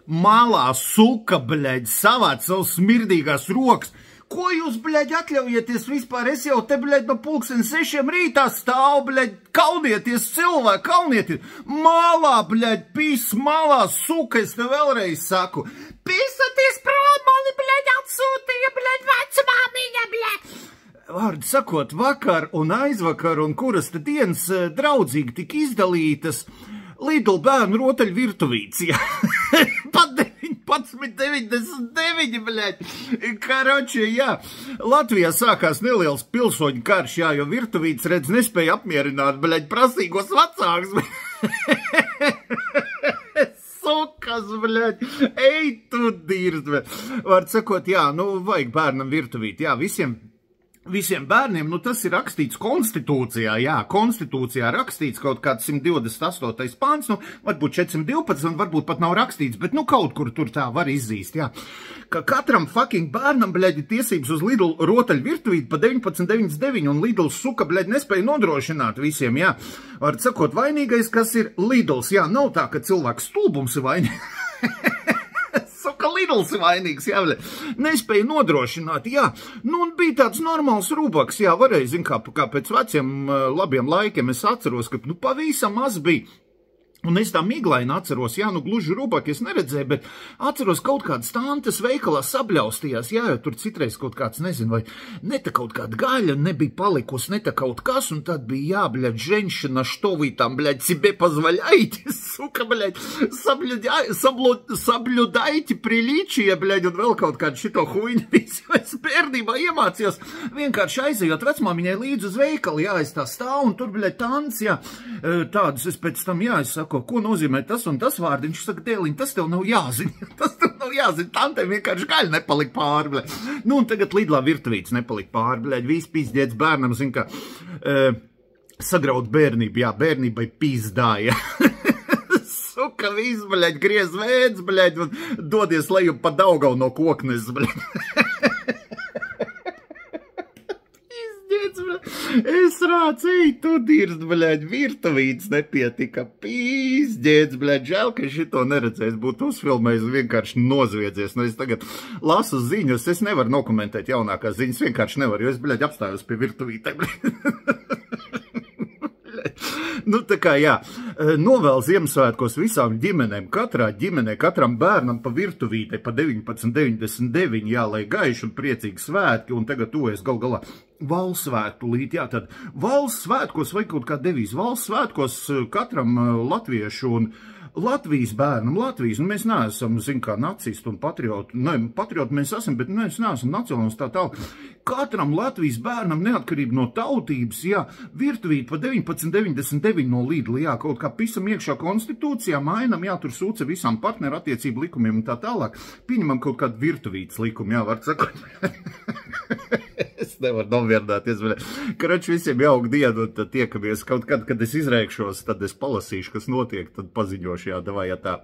malā suka, bļaļ, savāc savus smirdīgās rokas. Ko jūs, bļaļ, atļaujieties vispār? Es jau te, bļaļ, no 6:00 rītā stāvu, bļaļ, kaunieties cilvēki, kaunieties. Malā, bļaļ, pīs malā, suka, es te vēlreiz saku. Pīsaties prom, mani, bļaļ, atsūtīja, bļaļ, vecmāmiņa, bļaļ. Vārdu sakot, vakar un aizvakar un kuras te dienas draudzīgi tika izdalītas Lidl bērnu rotaļu virtuvītes, jā. Pat 19,99, bļaļ. Karoči, jā. Latvijā sākās neliels pilsoņu karš, jā, jo virtuvītes, redz, nespēja apmierināt, bļaļ, prasīgos vecāks. Sukas, bļaļ. Ej, tu dirst, bļaļ. Vārdu sakot, jā, nu, vajag bērnam virtuvīti, jā, Visiem bērniem, nu tas ir rakstīts konstitūcijā, jā, konstitūcijā rakstīts kaut kāds 128. pāns, nu varbūt 412 un varbūt pat nav rakstīts, bet nu kaut kur tur tā var izzīst, jā. Ka katram fucking bērnam, bļaļ, tiesības uz Lidl rotaļu virtuvīti pa 19,99 un Lidl suka, bļaļ, nespēja nodrošināt visiem, jā. Var sakot, vainīgais, kas ir Lidls, jā, nav tā, ka cilvēks stulbums ir vainīgs. Ka Lidls ir vainīgs, jā, nespēja nodrošināt, jā, nu un bija tāds normāls rūbaks, jā, varēja, zin, kā pēc veciem labiem laikiem es atceros, ka, nu, pavisam maz bija. Un es tā miglaini atceros, jā, nu gluži rūbāk es neredzēju, bet atceros kaut kādas tantes veikalā sabļaustījās, jā, jo tur citreiz kaut kāds, nezinu, vai ne tā kaut kāda gaļa nebija palikusi, ne tā kaut kas, un tad bija, jā, bļaļ, ženšana, što vi tam, bļaļ, себе позволяйте, suka, bļaļ, sablюдайте приличие, bļaļ, un vēl kaut kādu šito huiņu visu, es bērnībā iemācījos, vienkārši aizejot vecmāmiņai līdz uz veikalu, jā, es tā stāvu, un tur, bļaļ, tants, jā, tādus es pēc tam, jā, es saku, ko nozīmē tas un tas vārdiņš, saka, dēliņ, tas tev nav jāzina, tas tev nav jāzina, tantēm vienkārši gaļa nepalika pāri, bļaļ. Nu, un tagad Lidlā virtuvītes nepalika pāri, bļaļ, viss pizdiets bērnam, zin, ka sagraut bērnību, jā, bērnībai pizdāja. Suka, viss, bļaļ, griez vēdz, bļaļ, un dodies leju pa Daugau no Koknes, bļaļ. Es rācu, ej, tu dirst, bļaļ, virtuvītes nepietika, pīzģēts, bļaļ, žēl, ka šito neredzēs, būtu uzfilmējis un vienkārši nozviedzies. Nu, es tagad lasu ziņas, es nevaru nokomentēt jaunākās ziņas, vienkārši nevaru, jo es, bļaļ, apstājos pie virtuvītēm. Nu, tā kā, jā, novēl Ziemassvētkos visām ģimenēm, katrā ģimenē, katram bērnam pa virtuvītei pa 19,99, jā, lai gaiši un priecīgi svētki, un tagad tuvojas gal galā valsts svētku līt, jā, tad valsts svētkos vai kaut kā devīz, valsts svētkos katram latviešu un Latvijas bērnam, Latvijas, un mēs neesam, zin kā, nacisti un patrioti, ne, patrioti mēs esam, bet mēs neesam nacionāls tā tālāk. Katram Latvijas bērnam, neatkarība no tautības, jā, virtuvīt pa 19,99 no Lidla, jā, kaut kā pisam iekšā konstitūcijā, mainam, jā, tur sūca visām partneru attiecību likumiem un tā tālāk, pieņemam kaut kādu virtuvītes likumu, jā, var sakot. Es nevaru nomierināties, bet, karoči, visiem jauku dienu, un tad tiekamies kaut kad, kad es izrēkšos, tad es palasīšu, kas notiek, tad paziņošu, jā, davai, jā, tā.